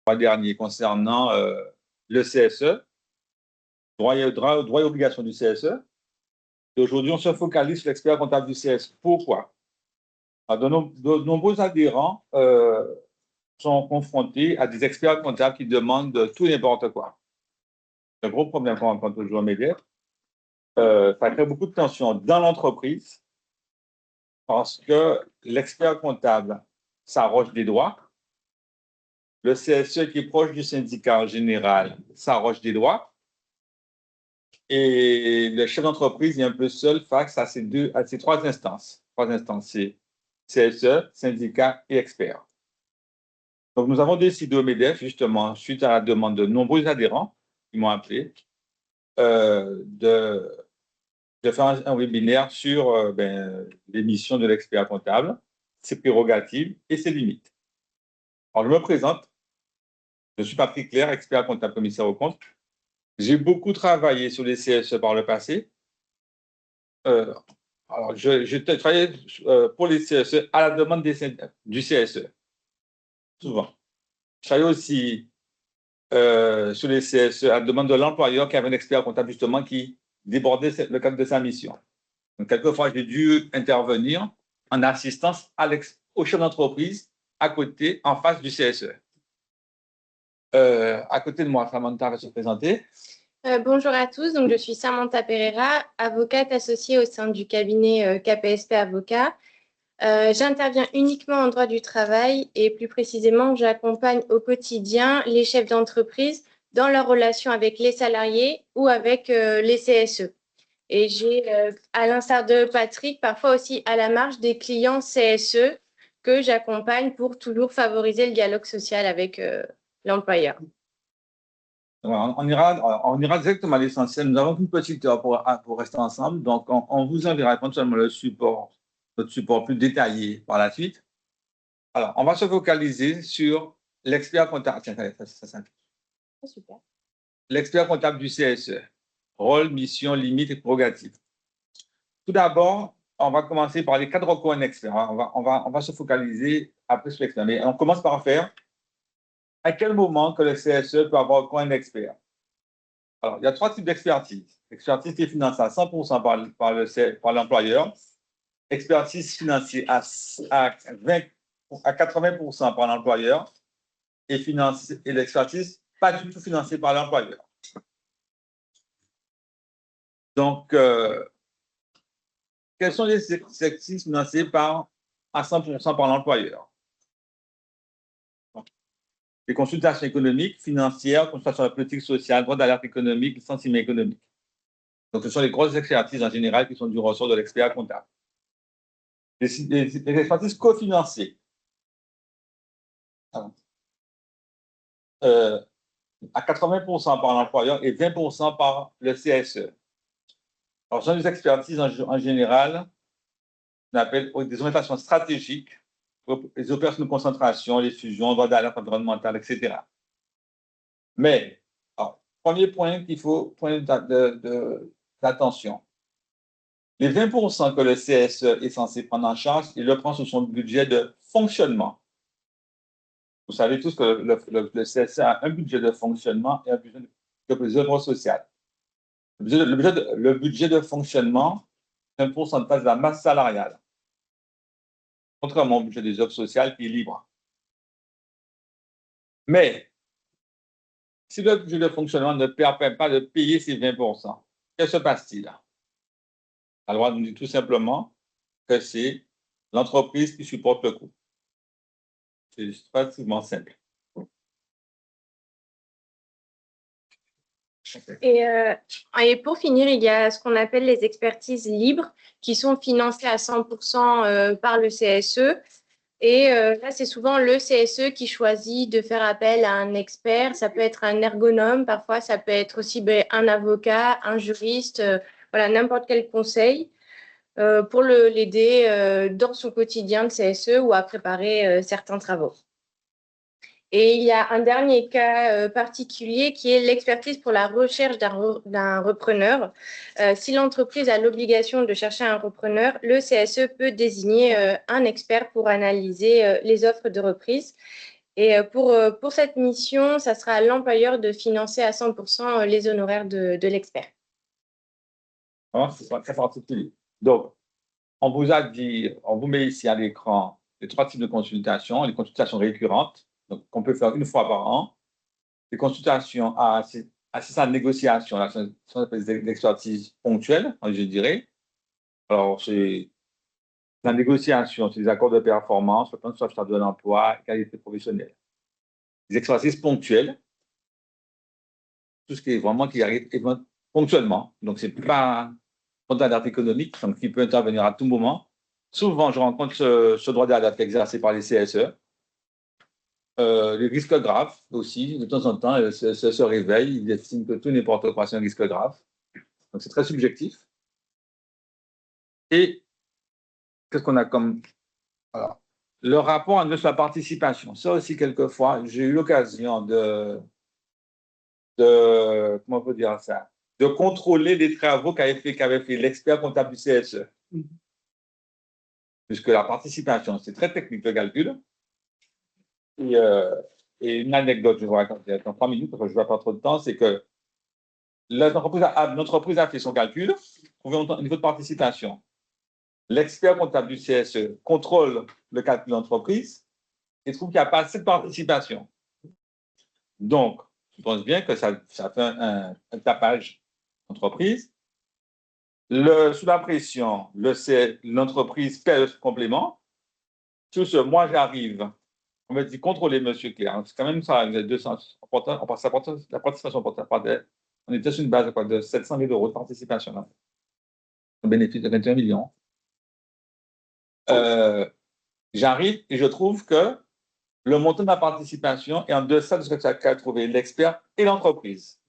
mois dernier concernant le CSE, droit et obligations du CSE. Et aujourd'hui, on se focalise sur l'expert comptable du CSE. Pourquoi? Alors, de nombreux adhérents sont confrontés à des experts comptables qui demandent tout et n'importe quoi. C'est un gros problème qu'on rencontre aujourd'hui au MEDEF. Ça crée beaucoup de tensions dans l'entreprise parce que l'expert comptable s'arroge des droits. Le CSE qui est proche du syndicat en général s'arroge des droits. Et le chef d'entreprise est un peu seul face à ces trois instances. Trois instances, c'est CSE, syndicat et expert. Donc, nous avons décidé au MEDEF, justement, suite à la demande de nombreux adhérents qui m'ont appelé, de faire un webinaire sur les missions de l'expert comptable, ses prérogatives et ses limites. Alors, je me présente. Je suis Patrick Clair, expert comptable commissaire aux comptes. J'ai beaucoup travaillé sur les CSE par le passé. Alors, je travaillé pour les CSE à la demande du CSE, souvent. Je travaille aussi sur les CSE à la demande de l'employeur qui avait un expert comptable justement qui débordait le cadre de sa mission. Donc, quelquefois, j'ai dû intervenir en assistance au chef d'entreprise à côté, en face du CSE. À côté de moi, Samantha va se présenter. Bonjour à tous, donc je suis Samantha Pereira, avocate associée au sein du cabinet KPSP Avocats. J'interviens uniquement en droit du travail et plus précisément, j'accompagne au quotidien les chefs d'entreprise dans leur relation avec les salariés ou avec les CSE. Et j'ai, à l'instar de Patrick, parfois aussi à la marge des clients CSE que j'accompagne pour toujours favoriser le dialogue social avec l'employeur. On ira directement à l'essentiel. Nous avons une petite heure pour rester ensemble. Donc, on vous enverra éventuellement notre support plus détaillé par la suite. Alors, on va se focaliser sur l'expert comptable. Tiens, ça. Super. L'expert comptable du CSE. Rôle, mission, limite et prérogatives. Tout d'abord, on va commencer par les quatre recours en expert. On va se focaliser après sur l'expert. Mais on commence par faire à quel moment que le CSE peut avoir recours à un expert. Alors, il y a trois types d'expertise. Expertise qui est financée à 100% par l'employeur, expertise financée à 80% par l'employeur et l'expertise pas du tout financée par l'employeur. Donc, quelles sont les expertises financées à 100% par l'employeur? Les consultations économiques, financières, consultations de la politique sociale, droit d'alerte économique, licenciement économique. Donc, ce sont les grosses expertises en général qui sont du ressort de l'expert comptable. Les expertises cofinancées. À 80% par l'employeur et 20% par le CSE. Alors, ce sont des expertises en général qu'on appelle des orientations stratégiques, les opérations de concentration, les fusions, droit d'alerte environnementale, etc. Mais, alors, premier point qu'il faut prendre d'attention. Les 20% que le CSE est censé prendre en charge, il le prend sur son budget de fonctionnement. Vous savez tous que le CSE a un budget de fonctionnement et un budget de œuvres sociales. Le budget de fonctionnement, c'est un pourcentage de la masse salariale, contrairement au budget des œuvres sociales qui est libre. Mais, si le budget de fonctionnement ne permet pas de payer ces 20%, que se passe-t-il? La loi nous dit tout simplement que c'est l'entreprise qui supporte le coût. C'est pratiquement simple. Et pour finir, il y a ce qu'on appelle les expertises libres qui sont financées à 100% par le CSE. Et là, c'est souvent le CSE qui choisit de faire appel à un expert. Ça peut être un ergonome, parfois ça peut être aussi un avocat, un juriste, voilà, n'importe quel conseil pour l'aider dans son quotidien de CSE ou à préparer certains travaux. Et il y a un dernier cas particulier qui est l'expertise pour la recherche d'un repreneur. Si l'entreprise a l'obligation de chercher un repreneur, le CSE peut désigner un expert pour analyser les offres de reprise. Et pour cette mission, ça sera à l'employeur de financer à 100% les honoraires de l'expert. C'est très particulier. Donc, on vous a dit, on vous met ici à l'écran les 3 types de consultations, les consultations récurrentes, donc qu'on peut faire 1 fois par an, les consultations à assistance à négociation, là, ce qu'on appelle des expertises ponctuelles, je dirais. Alors, c'est la négociation, c'est des accords de performance, le plan de sauvegarde de l'emploi, qualité professionnelle. Les expertises ponctuelles, tout ce qui est vraiment qui arrive ponctuellement. Donc, c'est pas un droit d'alerte économique, donc qui peut intervenir à tout moment. Souvent, je rencontre ce droit d'alerte exercé par les CSE. Les risques graves aussi, de temps en temps, le CSE se réveille, il estime que tout n'importe quoi, c'est un risque grave. Donc, c'est très subjectif. Et qu'est-ce qu'on a comme... Alors, le rapport annuel sur la participation. Ça aussi, quelquefois, j'ai eu l'occasion comment on peut dire ça, de contrôler les travaux qu'avait fait l'expert comptable du CSE. Puisque la participation, c'est très technique le calcul. Et une anecdote, je vais vous raconter dans 3 minutes, parce que je ne vois pas trop de temps, c'est que l'entreprise a fait son calcul, trouvé un niveau de participation. L'expert comptable du CSE contrôle le calcul de l'entreprise et trouve qu'il n'y a pas assez de participation. Donc, je pense bien que ça fait un tapage d'entreprise. Sous la pression, l'entreprise paie le complément. Sur ce, moi, j'arrive, on me dit contrôler monsieur Claire. C'est quand même ça, 200, la participation, on était sur une base de 700 000 € de participation. Là. Un bénéfice de 21 millions. J'arrive et je trouve que le montant de ma participation est en deçà de ce que qu'a trouvé l'expert et l'entreprise.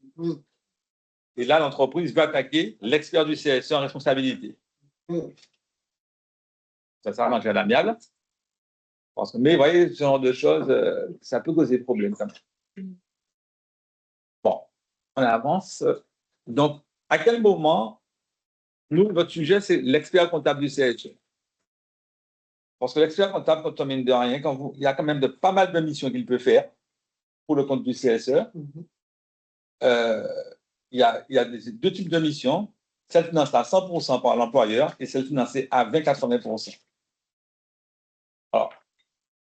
Et là, l'entreprise va attaquer l'expert du CSE en responsabilité. Ça sert à manger à l'amiable. Mais vous voyez, ce genre de choses, ça peut causer problème. Bon, on avance. Donc, à quel moment, nous, votre sujet, c'est l'expert comptable du CSE. Parce que l'expert comptable, quand on mine de rien, il y a quand même pas mal de missions qu'il peut faire pour le compte du CSE. Il y a 2 types de missions, celle financée à 100% par l'employeur et celle financée à 20-80%. Alors,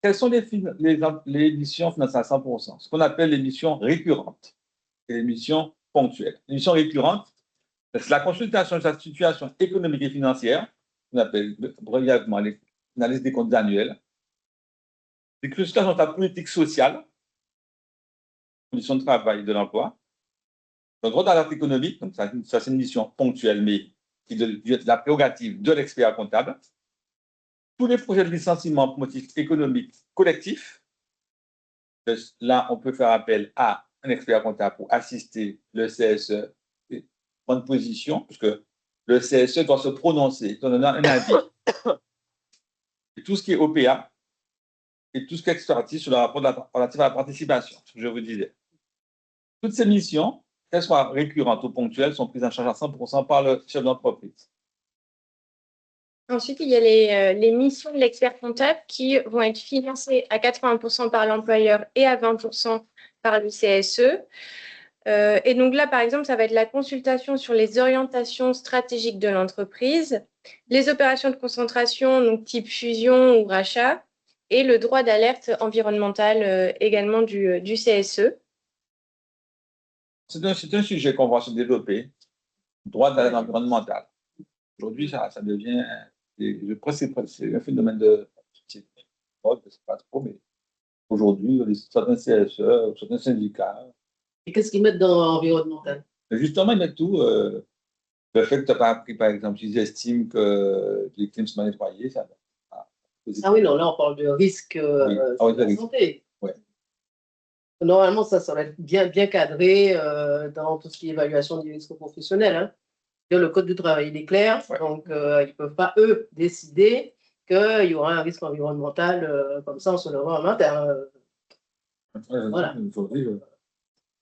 quelles sont les missions financées à 100%? Ce qu'on appelle les missions récurrentes et les missions ponctuelles. Les missions récurrentes, c'est la consultation de sa situation économique et financière, qu'on appelle brièvement l'analyse des comptes annuels, les consultations de la politique sociale, conditions de travail et de l'emploi, le droit d'alerte économique, donc ça c'est une mission ponctuelle, mais qui est de la prérogative de l'expert comptable. Tous les projets de licenciement pour motif économique collectif, là, on peut faire appel à un expert comptable pour assister le CSE et prendre position, puisque le CSE doit se prononcer, donnant un avis. Et tout ce qui est OPA et tout ce qui est expertise sur le rapport relatif à la participation, ce que je vous disais. Toutes ces missions, qu'elles soient récurrentes ou ponctuelles, sont prises en charge à 100% par le chef d'entreprise. Ensuite, il y a les missions de l'expert comptable qui vont être financées à 80% par l'employeur et à 20% par le CSE. Et donc là, par exemple, ça va être la consultation sur les orientations stratégiques de l'entreprise, les opérations de concentration, donc type fusion ou rachat, et le droit d'alerte environnementale également du CSE. C'est un sujet qu'on va se développer, droit d'alerte environnementale. Aujourd'hui, ça devient, je pense que c'est un phénomène de société. Je ne sais pas trop, mais aujourd'hui, certains CSE, certains syndicats. Et qu'est-ce qu'ils mettent dans l'environnemental? Justement, ils mettent tout. Le fait que tu n'as pas appris, par exemple, s'ils estiment que les crimes sont mal nettoyés, ça va. Ah oui, non, là, on parle de risque sur la santé. Ouais. Normalement, ça va être bien cadré dans tout ce qui est évaluation du risque professionnel. Hein. Le code du travail, il est clair, donc ils ne peuvent pas, eux, décider qu'il y aura un risque environnemental comme ça en se levant en matin. Voilà.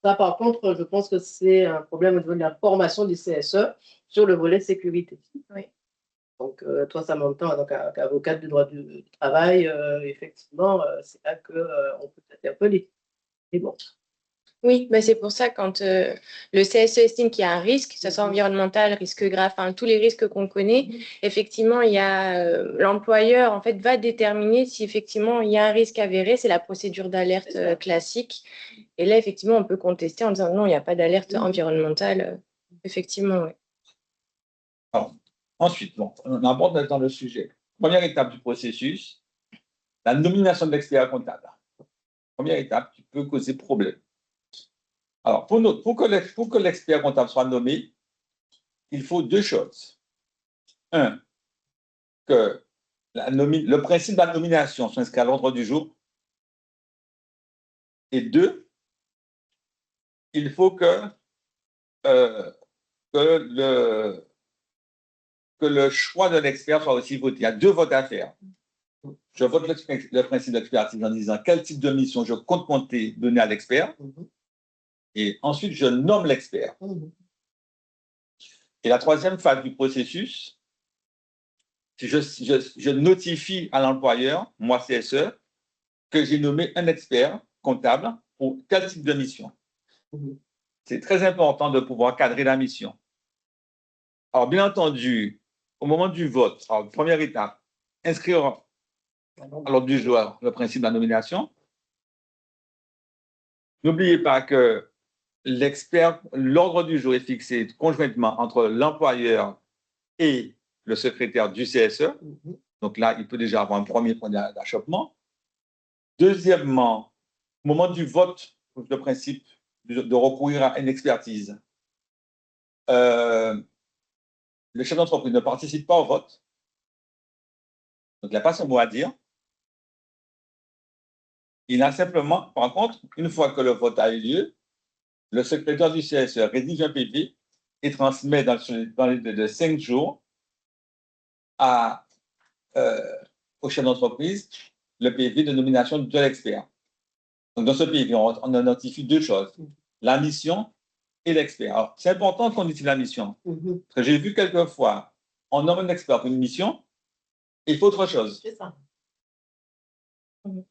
Ça, par contre, je pense que c'est un problème au niveau de la formation du CSE sur le volet sécurité. Oui. Donc, toi, Samantha, en tant qu'avocate de droit du travail, effectivement, c'est là qu'on peut t'interpeller. Mais bon. Oui, bah c'est pour ça quand le CSE estime qu'il y a un risque, que ce soit environnemental, risque grave, enfin, tous les risques qu'on connaît, effectivement, il y a l'employeur en fait va déterminer si effectivement il y a un risque avéré, c'est la procédure d'alerte classique. Et là, effectivement, on peut contester en disant non, il n'y a pas d'alerte environnementale. Effectivement, oui. Alors, ensuite, bon, on aborde dans le sujet. Première étape du processus, la nomination de l'expert comptable. Première étape qui peut causer problème. Alors, pour que l'expert comptable soit nommé, il faut deux choses. Un, que le principe de la nomination soit inscrit à l'ordre du jour. Et deux, il faut euh, que le choix de l'expert soit aussi voté. Il y a deux votes à faire. Je vote le principe d'expertise en disant quel type de mission je compte donner à l'expert. Et ensuite, je nomme l'expert. Et la troisième phase du processus, c'est je notifie à l'employeur, moi CSE, que j'ai nommé un expert comptable pour tel type de mission. C'est très important de pouvoir cadrer la mission. Alors, bien entendu, au moment du vote, alors, première étape, inscrire à l'ordre du jour le principe de la nomination. N'oubliez pas que l'ordre du jour est fixé conjointement entre l'employeur et le secrétaire du CSE. Donc là, il peut déjà avoir un premier point d'achoppement. Deuxièmement, au moment du vote, le principe de recourir à une expertise, le chef d'entreprise ne participe pas au vote. Donc, il n'a pas son mot à dire. Il a simplement, par contre, une fois que le vote a eu lieu, le secrétaire du CSE rédige un PV et transmet dans les de 5 jours au chef d'entreprise le PV de nomination de l'expert. Donc, dans ce PV, on identifie deux choses, la mission et l'expert. Alors, c'est important qu'on utilise la mission. Parce que j'ai vu quelquefois, on nomme un expert pour une mission, et il faut autre chose. C'est ça. Le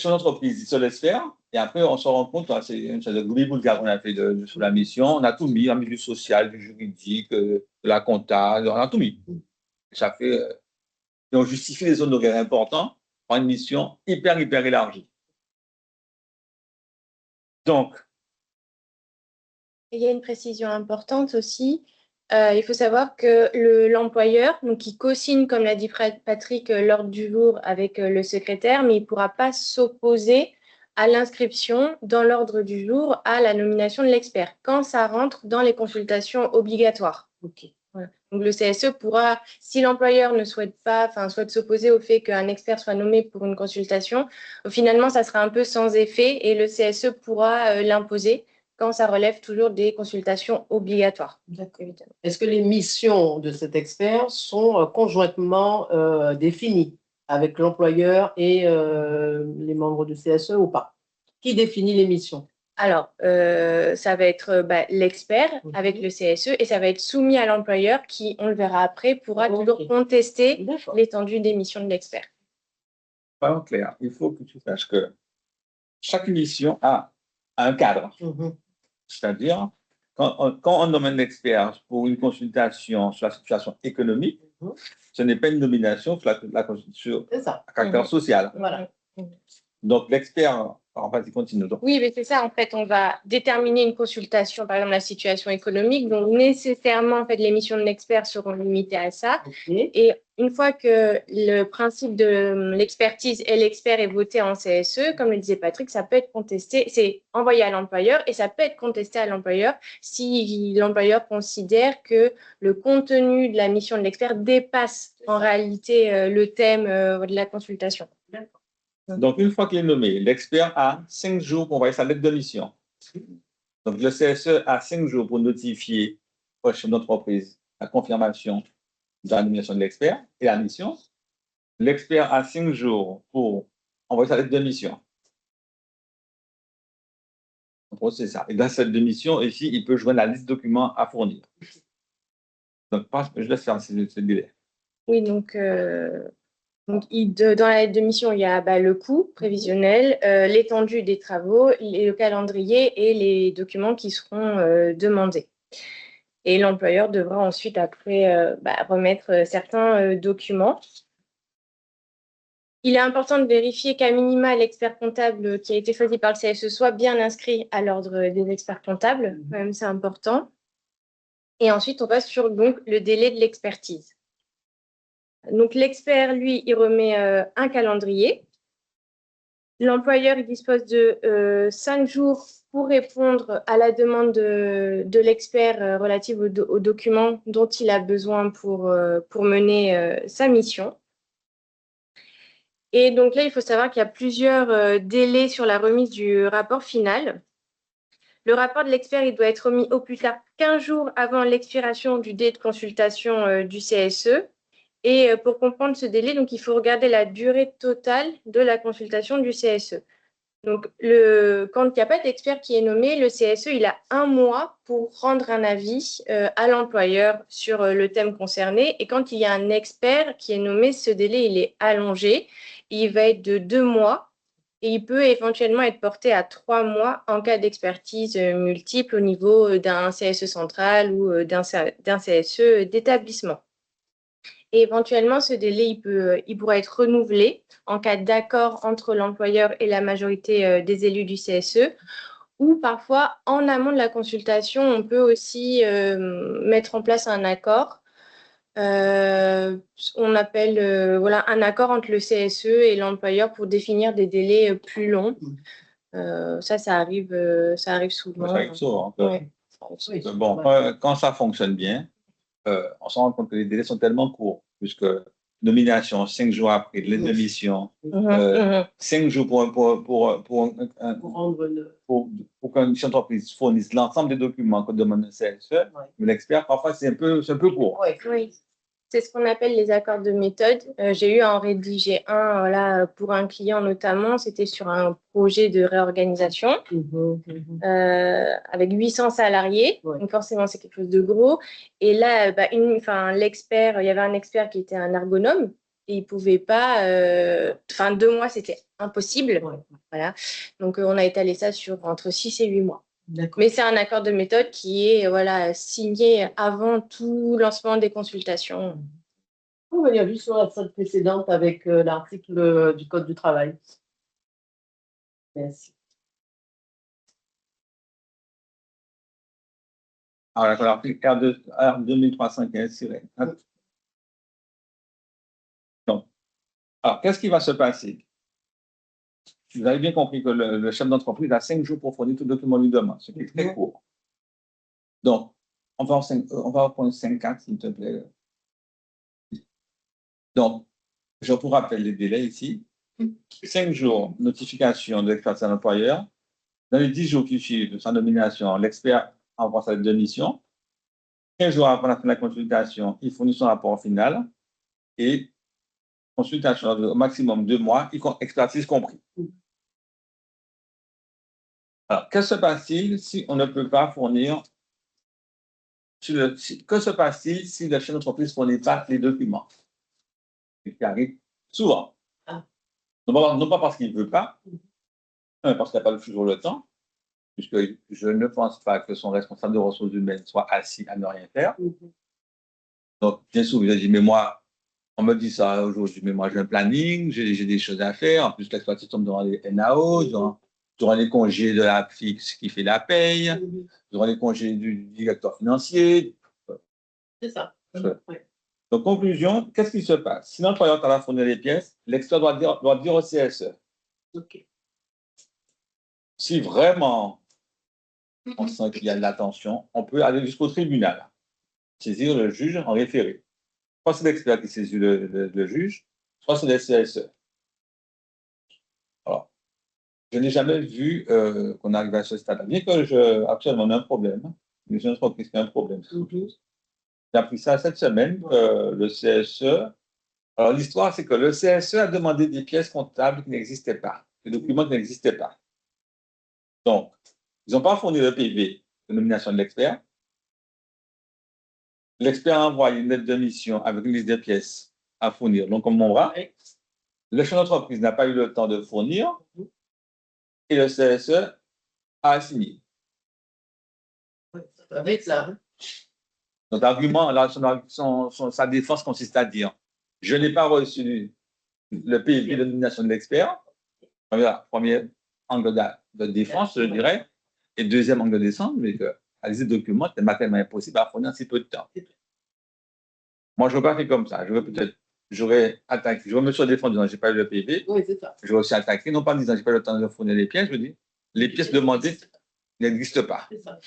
chef d'entreprise, il se laisse faire, et après, on se rend compte, c'est une sorte de boulga qu'on a fait sur la mission, on a tout mis, on a mis du social, du juridique, de la compta, on a tout mis. Ça fait, et on justifie les honoraires importants par une mission hyper élargie. Donc, Il y a une précision importante aussi. Il faut savoir que l'employeur, donc il co-signe, comme l'a dit Patrick, l'ordre du jour avec le secrétaire, mais il ne pourra pas s'opposer à l'inscription dans l'ordre du jour à la nomination de l'expert, quand ça rentre dans les consultations obligatoires. Voilà. Donc le CSE pourra, si l'employeur ne souhaite pas, souhaite s'opposer au fait qu'un expert soit nommé pour une consultation, finalement, ça sera un peu sans effet et le CSE pourra l'imposer quand ça relève toujours des consultations obligatoires. Est-ce que les missions de cet expert sont conjointement définies avec l'employeur et les membres du CSE ou pas? Qui définit les missions? Alors, ça va être l'expert avec le CSE et ça va être soumis à l'employeur qui, on le verra après, pourra toujours contester l'étendue des missions de l'expert. Pas clair, il faut que tu saches que chaque mission a un cadre. C'est-à-dire, quand on nomme un expert pour une consultation sur la situation économique, ce n'est pas une nomination sur à caractère social. Voilà. Donc, l'expert, alors vas-y, continue. Oui, mais c'est ça, en fait, on va déterminer une consultation, par exemple, la situation économique. Donc, nécessairement, en fait, les missions de l'expert seront limitées à ça. Et une fois que le principe de l'expertise et l'expert est voté en CSE, comme le disait Patrick, ça peut être contesté, c'est envoyé à l'employeur et ça peut être contesté à l'employeur si l'employeur considère que le contenu de la mission de l'expert dépasse en réalité le thème de la consultation. Donc, une fois qu'il est nommé, l'expert a 5 jours pour envoyer sa lettre de mission. Donc, le CSE a 5 jours pour notifier au chef d'entreprise la confirmation de la nomination de l'expert et la mission. L'expert a 5 jours pour envoyer sa lettre de mission. C'est ça. Et dans cette mission, ici, il peut joindre la liste de documents à fournir. Donc, je laisse faire ce délai. Oui, donc dans la lettre de mission, il y a le coût prévisionnel, l'étendue des travaux, le calendrier et les documents qui seront demandés. Et l'employeur devra ensuite, après, remettre certains documents. Il est important de vérifier qu'à minima, l'expert comptable qui a été choisi par le CSE soit bien inscrit à l'ordre des experts comptables. Quand même, c'est important. Et ensuite, on passe sur donc, le délai de l'expertise. Donc, l'expert, lui, il remet un calendrier. L'employeur il dispose de 5 jours pour répondre à la demande de l'expert relative aux documents dont il a besoin pour mener sa mission. Et donc là, il faut savoir qu'il y a plusieurs délais sur la remise du rapport final. Le rapport de l'expert, il doit être remis au plus tard 15 jours avant l'expiration du délai de consultation du CSE. Et pour comprendre ce délai, donc, il faut regarder la durée totale de la consultation du CSE. Donc, quand il n'y a pas d'expert qui est nommé, le CSE, il a 1 mois pour rendre un avis à l'employeur sur le thème concerné. Et quand il y a un expert qui est nommé, ce délai, il est allongé. Il va être de 2 mois et il peut éventuellement être porté à 3 mois en cas d'expertise multiple au niveau d'un CSE central ou d'un CSE d'établissement. Et éventuellement, ce délai, il pourra être renouvelé en cas d'accord entre l'employeur et la majorité des élus du CSE. Ou parfois, en amont de la consultation, on peut aussi mettre en place un accord. On appelle un accord entre le CSE et l'employeur pour définir des délais plus longs. Ça arrive souvent. Ça arrive souvent. Ouais. Bon, quand ça fonctionne bien, on se rend compte que les délais sont tellement courts, puisque nomination 5 jours après, les démissions, 5 jours pour qu'une entreprise fournisse l'ensemble des documents que demande le CSE, mais l'expert, parfois, c'est un peu court. Oui. C'est ce qu'on appelle les accords de méthode. J'ai eu à en rédiger un là, pour un client notamment. C'était sur un projet de réorganisation avec 800 salariés. Donc forcément, c'est quelque chose de gros. Et là, l'expert, il y avait un expert qui était un ergonome et il ne pouvait pas. 2 mois, c'était impossible. Voilà. Donc, on a étalé ça sur entre 6 et 8 mois. Mais c'est un accord de méthode qui est signé avant tout lancement des consultations. On va revenir juste sur la slide précédente avec l'article du Code du travail. Merci. Alors, l'article R2315-1. Donc, alors, qu'est-ce qui va se passer? Vous avez bien compris que le chef d'entreprise a 5 jours pour fournir tout document lui demande, ce qui est très court. Donc, on va prendre 5-4, s'il te plaît. Donc, je vous rappelle les délais ici. 5 jours, notification de l'expert de l'employeur. Dans les 10 jours qui suivent de sa nomination, l'expert envoie sa démission. 15 jours avant la fin de la consultation, il fournit son rapport final. Et consultation au maximum 2 mois, expertise compris. Alors, que se passe-t-il si on ne peut pas fournir que se passe-t-il si le chef d'entreprise ne fournit pas les documents? Ce qui arrive souvent. Non pas parce qu'il ne veut pas, mais parce qu'il n'a pas toujours le temps, puisque je ne pense pas que son responsable de ressources humaines soit assis à ne rien faire. Donc, bien souvent, il dit, mais moi, on me dit ça aujourd'hui, mais moi, j'ai un planning, j'ai des choses à faire. En plus, l'exploitation tombe devant les NAO, durant les congés de la fixe qui fait la paye, durant les congés du directeur financier. C'est ça. Donc, conclusion, qu'est-ce qui se passe? Si l'employeur t'a fourni les pièces, l'expert doit dire au CSE. Si vraiment on sent qu'il y a de la tension, on peut aller jusqu'au tribunal, saisir le juge en référé. Soit c'est l'expert qui saisit le juge, soit c'est le CSE. Alors, je n'ai jamais vu qu'on arrive à ce stade-là. Bien que actuellement, on a un problème, mais je ne pense qu'il y a un problème. J'ai appris ça cette semaine, le CSE. Alors, l'histoire, c'est que le CSE a demandé des pièces comptables qui n'existaient pas, des documents qui n'existaient pas. Donc, ils n'ont pas fourni le PV de nomination de l'expert. L'expert a envoyé une lettre de mission avec une liste de pièces à fournir. Donc, comme on voit, le chef d'entreprise n'a pas eu le temps de fournir et le CSE a assigné. Ça va vite, là. Donc, l'argument, sa défense consiste à dire je n'ai pas reçu le PV de nomination de l'expert. Premier angle de défense, je dirais. Et deuxième angle de défense, mais que les documents, c'est matériellement impossible à fournir en si peu de temps. Moi, je ne veux pas faire comme ça. J'aurais attaqué, je me suis défendu en disant je n'ai pas eu le PV. Oui, c'est ça. J'aurais aussi attaqué, non pas en disant je n'ai pas eu le temps de fournir les pièces, je dis les pièces demandées n'existent pas. C'est ça.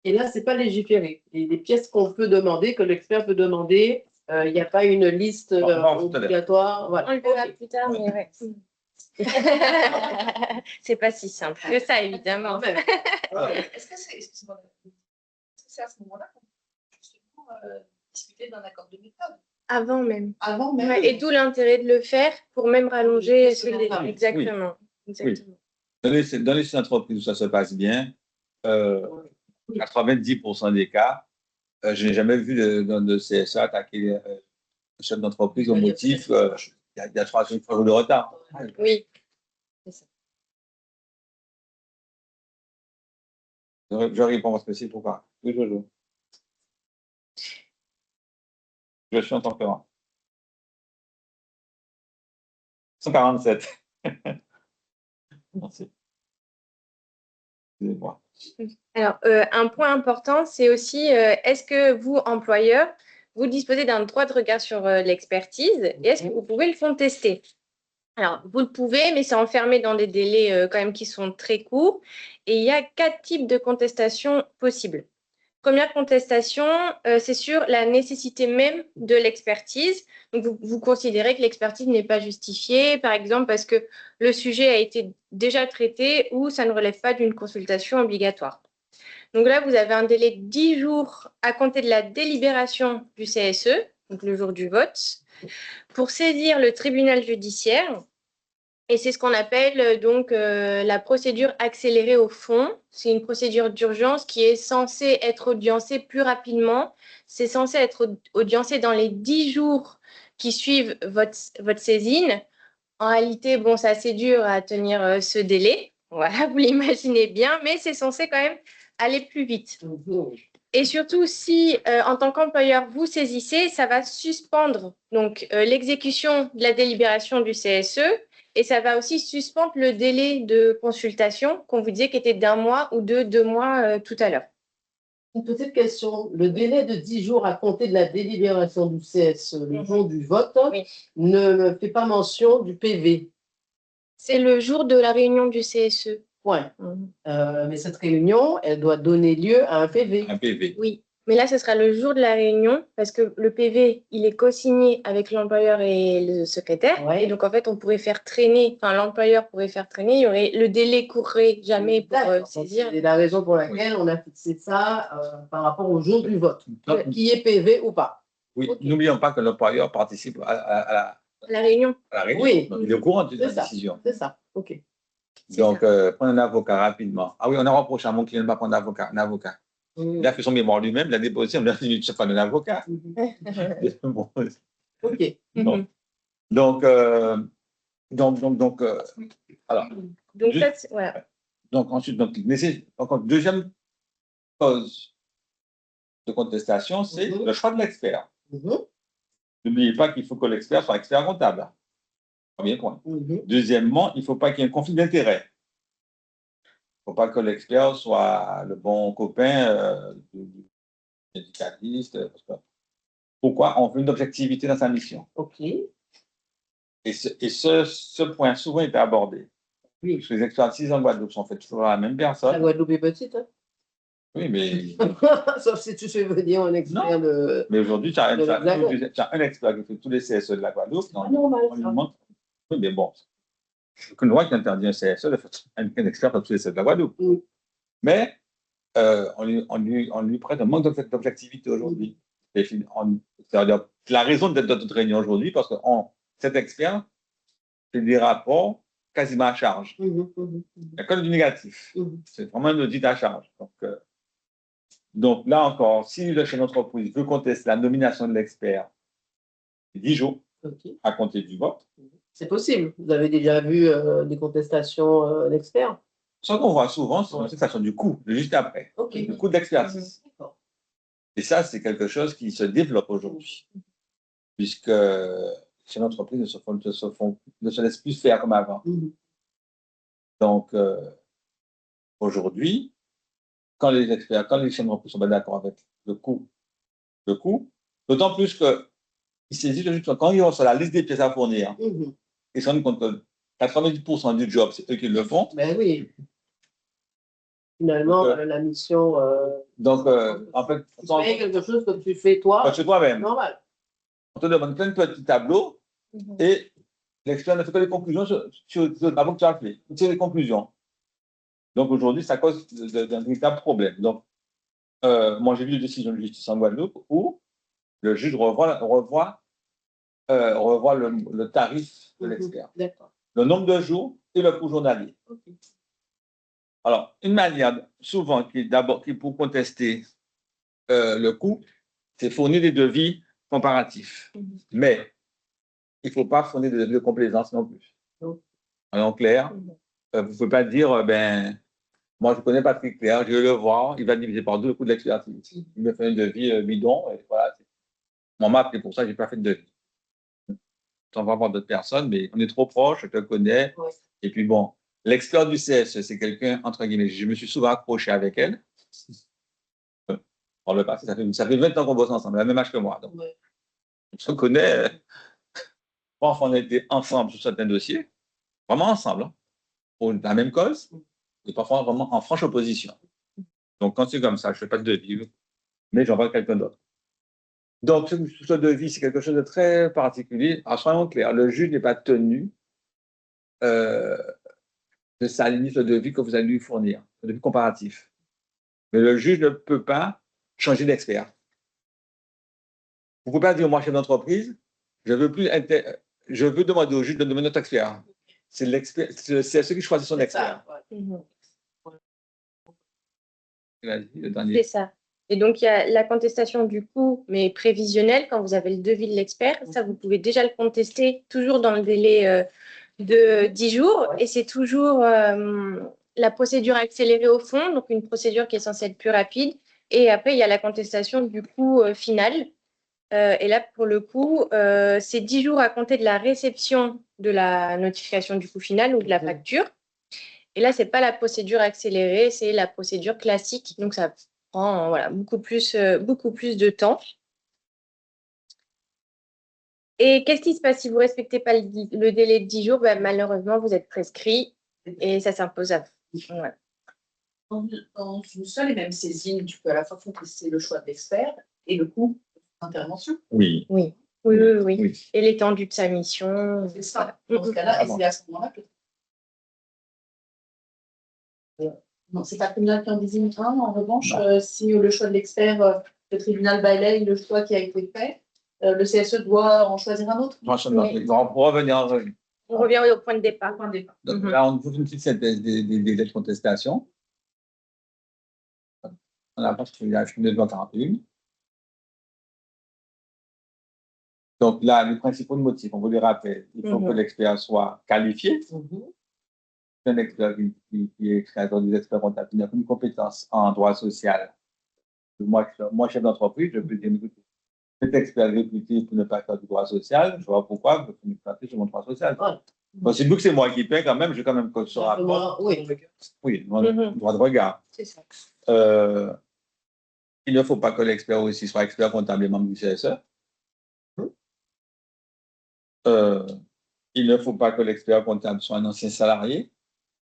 Et là, ce n'est pas légiféré. Les pièces qu'on peut demander, que l'expert peut demander, il n'y a pas une liste obligatoire. Voilà. On le verra plus tard, mais ouais. C'est pas si simple que ça, évidemment. Est-ce que c'est à ce moment-là qu'on peut justement discuter d'un accord de méthode? Avant même. Avant même. Ouais, et d'où l'intérêt de le faire pour même rallonger ce délai. Oui. Exactement. Exactement. Dans les entreprises où ça se passe bien, 90% des cas, je n'ai jamais vu de CSA attaquer le chef d'entreprise au motif il y a 3 jours de retard. Oui. Je réponds parce que c'est pourquoi. Oui, je suis en tempérament. 147. Merci. Excusez-moi. Alors, un point important, c'est aussi, est-ce que vous, employeur, vous disposez d'un droit de regard sur l'expertise et est-ce que vous pouvez le contester? Alors, vous le pouvez, mais c'est enfermé dans des délais quand même qui sont très courts. Et il y a 4 types de contestations possibles. Première contestation, c'est sur la nécessité même de l'expertise. Donc, vous considérez que l'expertise n'est pas justifiée, par exemple, parce que le sujet a été déjà traité ou ça ne relève pas d'une consultation obligatoire. Donc là, vous avez un délai de 10 jours à compter de la délibération du CSE, donc le jour du vote, pour saisir le tribunal judiciaire. Et c'est ce qu'on appelle donc la procédure accélérée au fond. C'est une procédure d'urgence qui est censée être audiencée plus rapidement. C'est censé être audiencé dans les 10 jours qui suivent votre saisine. En réalité, bon, c'est assez dur à tenir ce délai. Voilà, vous l'imaginez bien, mais c'est censé quand même aller plus vite. Et surtout, si en tant qu'employeur, vous saisissez, ça va suspendre donc l'exécution de la délibération du CSE et ça va aussi suspendre le délai de consultation qu'on vous disait qui était d'1 mois ou de 2 mois tout à l'heure. Une petite question. Le délai de 10 jours à compter de la délibération du CSE, le jour du vote, Oui. ne fait pas mention du PV. C'est le jour de la réunion du CSE. Point. Mais cette réunion, elle doit donner lieu à un PV. Un PV. Oui, mais là, ce sera le jour de la réunion parce que le PV, il est co-signé avec l'employeur et le secrétaire. Ouais. Et donc, en fait, on pourrait faire traîner, enfin, l'employeur pourrait faire traîner, il y aurait, le délai courrait jamais pour saisir. C'est la raison pour laquelle on a fixé ça par rapport au jour du vote, qui est PV ou pas. Oui, Okay. N'oublions pas que l'employeur participe à la réunion. la réunion. Oui. Donc, il est au courant de la C'est ça. décision. C'est ça, ok. Donc, prendre un avocat rapidement. Ah oui, on a reproché à mon client de ne pas prendre un avocat. Il a fait son mémoire lui-même, il a déposé, on lui a dit, je ne pas un avocat. Bon. Ok. Bon. Donc, alors. Donc, ça, voilà. Donc, ensuite, deuxième cause de contestation, c'est le choix de l'expert. N'oubliez pas qu'il faut que l'expert soit expert comptable. Premier point. Deuxièmement, il ne faut pas qu'il y ait un conflit d'intérêt. Il ne faut pas que l'expert soit le bon copain du syndicaliste. Pourquoi? On veut une objectivité dans sa mission. Ok. Et ce point souvent est abordé. Oui. Parce que les expertises en Guadeloupe sont faites toujours à la même personne. La Guadeloupe est petite, hein? Oui, mais. Sauf si tu fais venir un expert de. Mais aujourd'hui, tu as un expert qui fait tous les CSE de la Guadeloupe. C'est normal. Oui, mais bon. Aucune loi qui interdit un CSE de faire un expert pour tous les CSE de la Guadeloupe. Oui. Mais on lui prête un manque d'objectivité aujourd'hui. C'est-à-dire, la raison d'être de notre réunion aujourd'hui, parce que cet expert fait des rapports quasiment à charge. Il n'y a que du négatif. C'est vraiment un audit à charge. Donc là encore, si le chef d'entreprise veut contester la nomination de l'expert 10 jours Ok. à compter du vote. C'est possible. Vous avez déjà vu des contestations d'experts? Ce qu'on voit souvent, c'est la contestation du coût, juste après, Ok. le coût d'expertise. D'accord. Et ça, c'est quelque chose qui se développe aujourd'hui, puisque ces entreprises ne se laissent plus faire comme avant. Donc, aujourd'hui, quand les chaînes d'entreprise sont pas d'accord avec le coût, d'autant plus qu'ils saisissent juste quand ils vont sur la liste des pièces à fournir, ils se rendent compte que 90% du job, c'est eux qui le font. Ben oui. Finalement, la mission. Donc, en fait, tu fais quelque chose que tu fais toi. chez toi-même. Normal. On te demande plein de petits tableaux et l'expert ne fait que les conclusions sur le tableau que tu as fait. Il tire les conclusions. Donc aujourd'hui, ça cause d'un véritable problème. Donc, moi, j'ai vu des décisions de justice en Guadeloupe où le juge revoit le tarif de l'expert, le nombre de jours et le coût journalier. Alors, une manière souvent qui pour contester le coût, c'est fournir des devis comparatifs. Mais il ne faut pas fournir des devis de complaisance non plus. En clair, vous ne pouvez pas dire, moi je ne connais Patrick Clair, je vais le voir, il va diviser par 2 le coût de l'expertise. Il me fait un devis bidon, et voilà. On m'a appelé pour ça, je n'ai pas fait de devis. On va voir d'autres personnes, mais on est trop proche, je te connais. Ouais. Et puis bon, l'expert du CSE, c'est quelqu'un, entre guillemets, je me suis souvent accroché avec elle. Par le passé, ça fait 20 ans qu'on bosse ensemble, la même âge que moi. Donc, on se connaît. Parfois, on a été ensemble sur certains dossiers, vraiment ensemble, hein, pour la même cause, et parfois vraiment en franche opposition. Donc, quand c'est comme ça, je ne fais pas de devis, mais j'envoie quelqu'un d'autre. Donc, ce devis, c'est quelque chose de très particulier. Alors, soyons clairs, le juge n'est pas tenu de s'aligner sur le devis que vous allez lui fournir, le devis comparatif. Mais le juge ne peut pas changer d'expert. Vous ne pouvez pas dire, moi, chef d'entreprise, je veux demander au juge de demander notre expert. C'est le CSE qui choisit son expert. C'est ça. Et donc, il y a la contestation du coût, mais prévisionnelle, quand vous avez le devis de l'expert. Ça, vous pouvez déjà le contester toujours dans le délai de 10 jours. Et c'est toujours la procédure accélérée au fond, donc une procédure qui est censée être plus rapide. Et après, il y a la contestation du coût final. Et là, pour le coup, c'est 10 jours à compter de la réception de la notification du coût final ou de la facture. Et là, ce n'est pas la procédure accélérée, c'est la procédure classique. Donc, ça prend beaucoup plus de temps. Et qu'est-ce qui se passe si vous ne respectez pas le délai de 10 jours? Malheureusement, vous êtes prescrit et ça s'impose à vous. Ouais. Dans une seule et même saisine, tu peux à la fois contester le choix de l'expert et le coût d'intervention. Oui. Oui. Et l'étendue de sa mission. C'est ça. Dans ce cas-là, et c'est à ce moment-là que. Non, c'est pas le tribunal qui en désigne un. En revanche, si le choix de l'expert, le tribunal balaye le choix qui a été fait, le CSE doit en choisir un autre. On revient au point de départ. Donc, là, on trouve une petite des de contestation. On a pas il y a 1941. Donc là, les principaux motifs, on vous les rappelle, il faut que l'expert soit qualifié. Un expert qui est créateur des experts comptables, il n'a aucune compétence en droit social. Moi, chef d'entreprise, je peux dire, cet expert réputé pour ne pas faire du droit social, je vois pourquoi, je peux me faire sur mon droit social. Bon, c'est que c'est moi qui paie quand même, j'ai quand même que ce rapport. Oui, droit de regard. C'est ça. Il ne faut pas que l'expert aussi soit expert comptable et membre du CSE. Il ne faut pas que l'expert comptable soit un ancien salarié.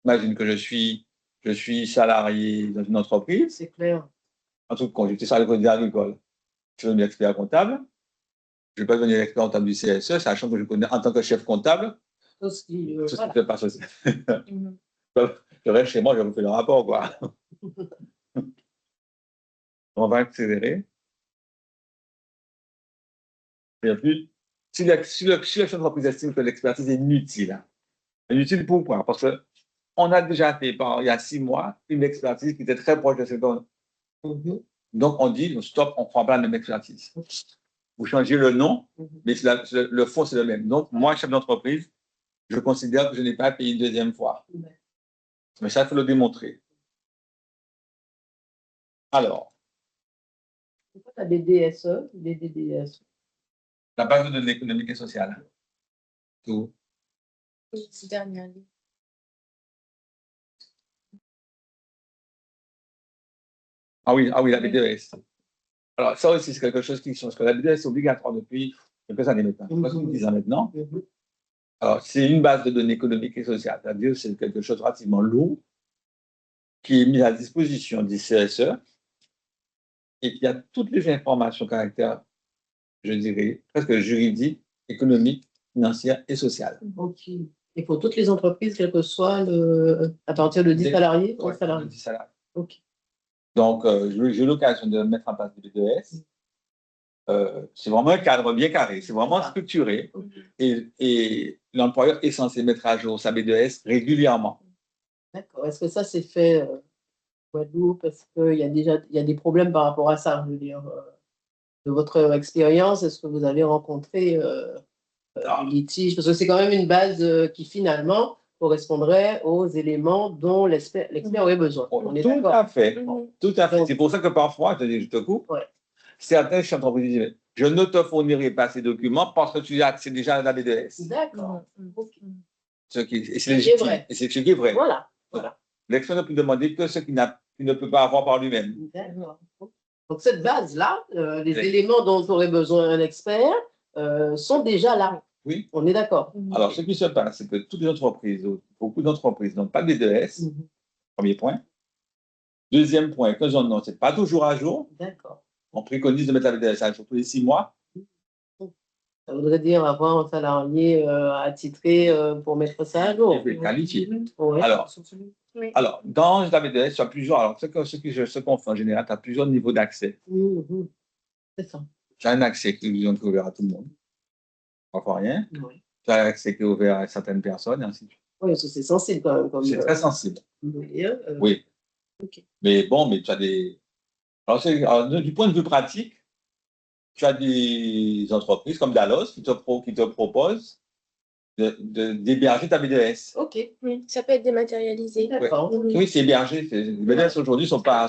Imagine que je suis salarié dans une entreprise. C'est clair. En tout cas, j'étais salarié de agricole. Je suis devenu expert comptable. Je ne vais pas devenir expert comptable du CSE, sachant que je connais en tant que chef comptable. Tout ce qui ne fait pas social. Je reste chez moi, je vous fais le rapport, quoi. On va accélérer. Et puis, si la chef d'entreprise estime que l'expertise est inutile, inutile pourquoi? Parce qu'on a déjà fait, il y a 6 mois, une expertise qui était très proche de ce qu'on. Donc, on dit, stop, on ne prend pas la même expertise. vous changez le nom, mais le fond, c'est le même. Donc, moi, chef d'entreprise, je considère que je n'ai pas payé une deuxième fois. Mais ça, il faut le démontrer. Alors, Pourquoi tu as des DSE, des DDS? la base de données économique et sociale. Tout. Dernière ligne. Ah oui, la BDES. Alors, ça aussi, c'est quelque chose qui change. Parce que la BDES est obligatoire depuis quelques années maintenant, presque 10 ans maintenant. Alors, c'est une base de données économiques et sociales. C'est-à-dire que c'est quelque chose de relativement lourd qui est mis à disposition du CSE et qui a toutes les informations caractère, je dirais, presque juridiques, économiques, financières et sociales. Ok. Et pour toutes les entreprises, quel que soit à partir de 10 salariés, 11 salariés. 10 salariés. Ok. Donc, j'ai eu l'occasion de mettre en place des BDES. C'est vraiment un cadre bien carré, c'est vraiment structuré. Et l'employeur est censé mettre à jour sa BDES régulièrement. D'accord. Est-ce que ça s'est fait Guadeloupe? Est-ce qu'il y a des problèmes par rapport à ça? Je veux dire, de votre expérience, est-ce que vous avez rencontré des litiges? Parce que c'est quand même une base qui finalement correspondrait aux éléments dont l'expert aurait besoin. On est Tout d'accord? à fait. Tout à fait. Donc- C'est pour ça que parfois, je te coupe, certains chefs d'entreprise disent, je ne te fournirai pas ces documents parce que tu as accès déjà à la BDES. D'accord. C'est légitime. Et c'est ce qui est vrai. Voilà. L'expert ne peut demander que ce qu'il ne peut pas avoir par lui-même. D'accord. Donc, cette base-là, les éléments dont aurait besoin un expert sont déjà là. Oui. On est d'accord. Alors, ce qui se passe, c'est que toutes les entreprises, beaucoup d'entreprises n'ont pas de BDES. Premier point. Deuxième point, quand j'en ai, ce n'est pas toujours à jour. D'accord. On préconise de mettre la BDES à jour tous les 6 mois. Ça voudrait dire avoir un salarié attitré pour mettre ça à jour. Qualifié. Oui. Alors, dans la BDES, tu as plusieurs. Alors, ce qu'on fait en général, tu as plusieurs niveaux d'accès. C'est ça. Tu as un accès qui est ouvert à tout le monde. Parfois rien. Oui. Tu as un accès qui est ouvert à certaines personnes, et ainsi de suite. Oui, parce que c'est sensible quand même. C'est très sensible. Oui. Oui. Mais bon, mais tu as des. Alors, du point de vue pratique, tu as des entreprises comme Dallos qui te proposent d'héberger ta BDES. Ok. Oui, ça peut être dématérialisé. D'accord. Oui, c'est hébergé. Les BDES aujourd'hui ne sont pas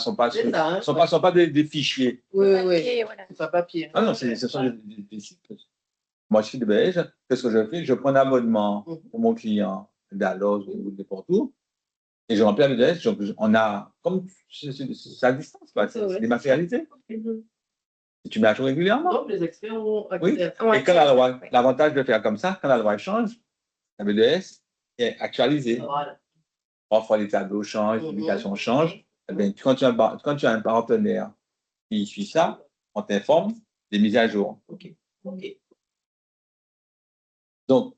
des fichiers. Oui. Voilà. C'est pas papier. Ah non, ce sont des sites. Moi, je suis de BDES. Qu'est-ce que je fais? Je prends un abonnement pour mon client Dallos ou n'importe où. Et je remplis la BDES. On a, comme c'est à distance, c'est dématérialisé. Et tu mets à jour régulièrement. Donc, les experts ont accès. Oui. Et quand l'avantage de faire comme ça, quand la loi change, la BDES est actualisée. Voilà. Parfois, les tableaux changent, les publications changent. Eh bien, quand tu as un partenaire qui suit ça, on t'informe des mises à jour. Ok. Donc,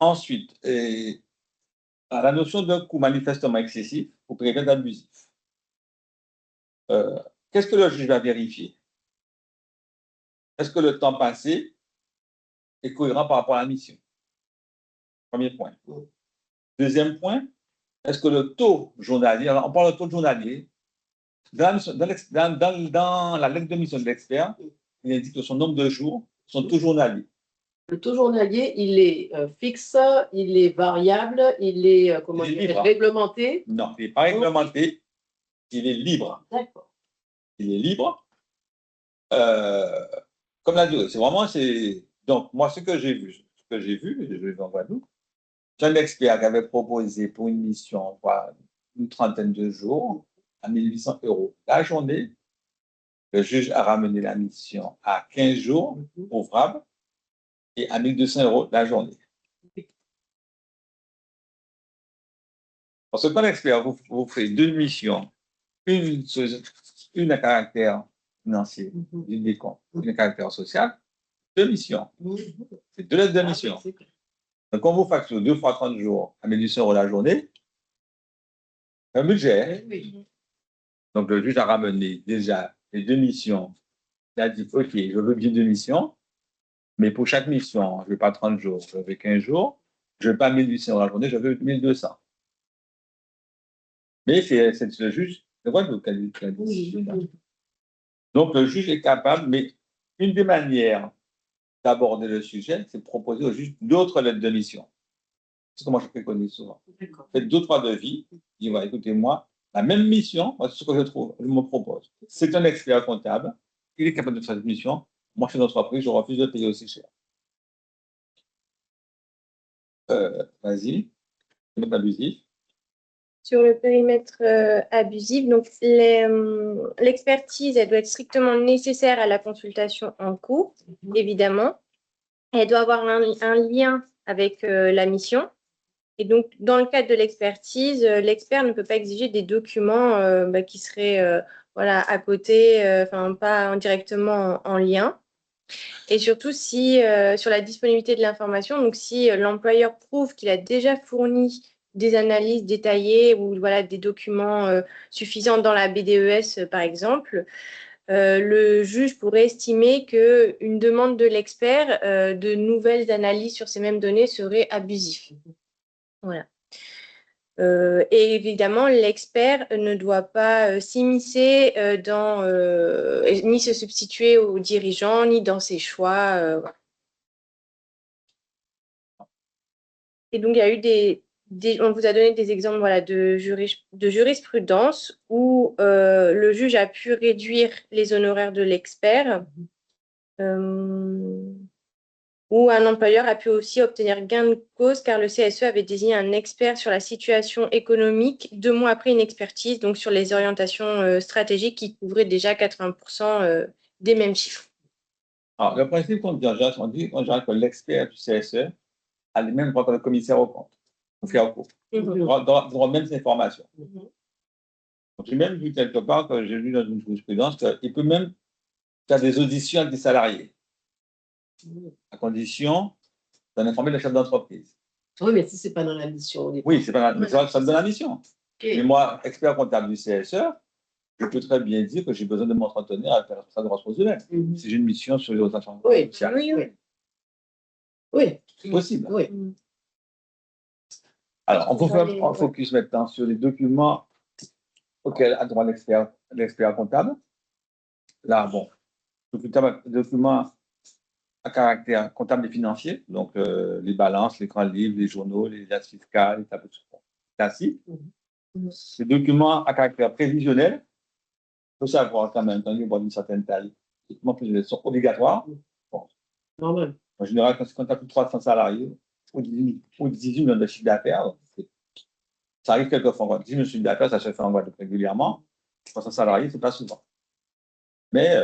ensuite, la notion de coût manifestement excessif ou prévient d'abusif. Qu'est-ce que le juge va vérifier? Est-ce que le temps passé est cohérent par rapport à la mission? Premier point. Deuxième point, est-ce que le taux journalier, alors on parle de taux journalier, dans la lettre de mission de l'expert, il indique que son nombre de jours sont taux journaliers. Le taux journalier, il est fixe, il est variable, il est réglementé? Non, il n'est pas réglementé, il est libre. D'accord. Il est libre. Comme la durée, c'est vraiment, donc moi, ce que j'ai vu, en Guadeloupe, c'est un expert qui avait proposé pour une mission, une trentaine de jours, à 1 800 € la journée. Le juge a ramené la mission à 15 jours ouvrables et à 1 200 € la journée. Parce que quand l'expert vous fait 2 missions, une à caractère financier, une des comptes, une à caractère social, 2 missions. C'est 2 lettres de mission. Donc, quand vous facturez 2 fois 30 jours à 1 200 € la journée, un budget. Donc, le juge a ramené déjà les 2 missions. Il a dit, OK, je veux bien 2 missions, mais pour chaque mission, je ne veux pas 30 jours, je veux 15 jours. Je ne veux pas 1 800 € la journée, je veux 1 200. Mais c'est le juge de Guadeloupe qui a dit. Donc, le juge est capable, mais une des manières d'aborder le sujet, c'est de proposer au juge d'autres lettres de mission. C'est ce que moi je préconise souvent. Faites 2-3 devis, dis voilà, écoutez, moi, la même mission, moi, c'est ce que je me propose. C'est un expert comptable, il est capable de faire cette mission. Moi, je suis une entreprise, je refuse de payer aussi cher. Vas-y, périmètre abusif. Sur le périmètre abusif, donc l'expertise, elle doit être strictement nécessaire à la consultation en cours, évidemment. Elle doit avoir un lien avec la mission. Et donc, dans le cadre de l'expertise, l'expert ne peut pas exiger des documents qui seraient voilà, à côté, enfin pas directement en lien. Et surtout, si sur la disponibilité de l'information, donc si l'employeur prouve qu'il a déjà fourni des analyses détaillées ou voilà, des documents suffisants dans la BDES, par exemple, le juge pourrait estimer qu'une demande de l'expert de nouvelles analyses sur ces mêmes données serait abusive. Voilà. Et évidemment, l'expert ne doit pas s'immiscer ni se substituer aux dirigeants, ni dans ses choix. Voilà. Et donc, il y a eu on vous a donné des exemples voilà, de jurisprudence où le juge a pu réduire les honoraires de l'expert, où un employeur a pu aussi obtenir gain de cause car le CSE avait désigné un expert sur la situation économique 2 mois après une expertise, donc sur les orientations stratégiques qui couvraient déjà 80% des mêmes chiffres. Alors, le principe qu'on dit on dirait que l'expert du CSE a les mêmes droits que le commissaire au compte, au fait au cours. Dans les mêmes informations. Donc, j'ai même vu quelque part, que j'ai lu dans une jurisprudence, qu'il peut même faire des auditions avec des salariés, à condition d'en informer le chef d'entreprise. Oui, mais si ce n'est pas dans la mission. Oui, c'est pas mais ça me donne la mission. Okay. Mais moi, expert comptable du CSE, je peux très bien dire que j'ai besoin de m'entretenir avec le responsable de ressources humaines. Si j'ai une mission sur les autres affaires sociales. Oui. C'est possible. Oui. Alors, on peut faire un focus maintenant sur les documents auxquels a droit l'expert comptable. Là, bon, documents à caractère comptable et financier, donc les balances, les grands livres, les journaux, les liasses fiscales, les tableaux classiques. Ces documents à caractère prévisionnel, il faut savoir quand même, quand d'une certaine taille, les documents prévisionnels sont obligatoires. Bon. Normal. En général, quand on a plus de 300 salariés ou 18 millions de chiffre d'affaires, ça arrive quelquefois. 10 millions de chiffre d'affaires, ça se fait en Guadeloupe régulièrement. 300 salariés, ce n'est pas souvent. Mais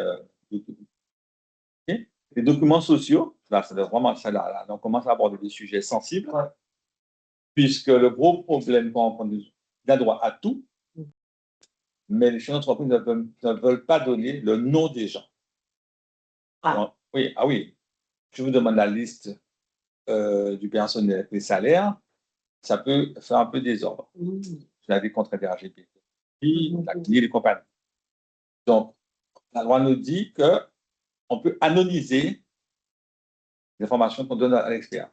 les documents sociaux, là, c'est vraiment ça, là, on commence à aborder des sujets sensibles, puisque le gros problème, il a droit à tout, mais les chefs d'entreprise ne veulent pas donner le nom des gens. Donc, oui, je vous demande la liste du personnel, des salaires, ça peut faire un peu désordre. Vous avez contre des RGPD, la CNIL et compagnie. Donc, la loi nous dit qu'on peut anonymiser les informations qu'on donne à l'expert.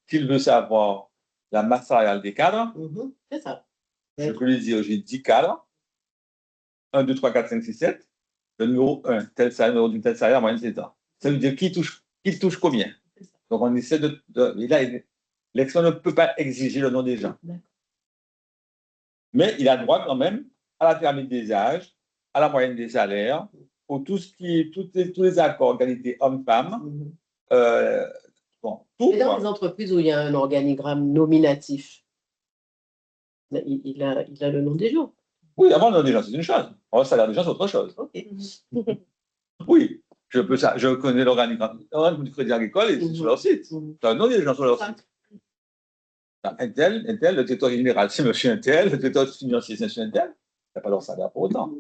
S'il veut savoir la masse salariale des cadres, c'est ça. Je peux lui dire, j'ai 10 cadres, 1, 2, 3, 4, 5, 6, 7, le numéro 1, tel salaire, numéro d'une telle salaire, moyenne, c'est ça. Ça veut dire qui touche combien. Donc, on essaie l'expert ne peut pas exiger le nom des gens. Mais il a droit quand même à la pyramide des âges, à la moyenne des salaires, pour tous les accords égalité homme-femme. Et dans les entreprises où il y a un organigramme nominatif, il a le nom des gens. Oui, avant le nom des gens, c'est une chose. Le salaire des gens, c'est autre chose. Okay. Oui, je connais l'organigramme du Crédit Agricole et c'est sur leur site. C'est un nom des gens sur leur site. Un tel, le directeur général, c'est monsieur un tel, le directeur financier, c'est monsieur un tel. Il n'y a pas leur salaire pour autant.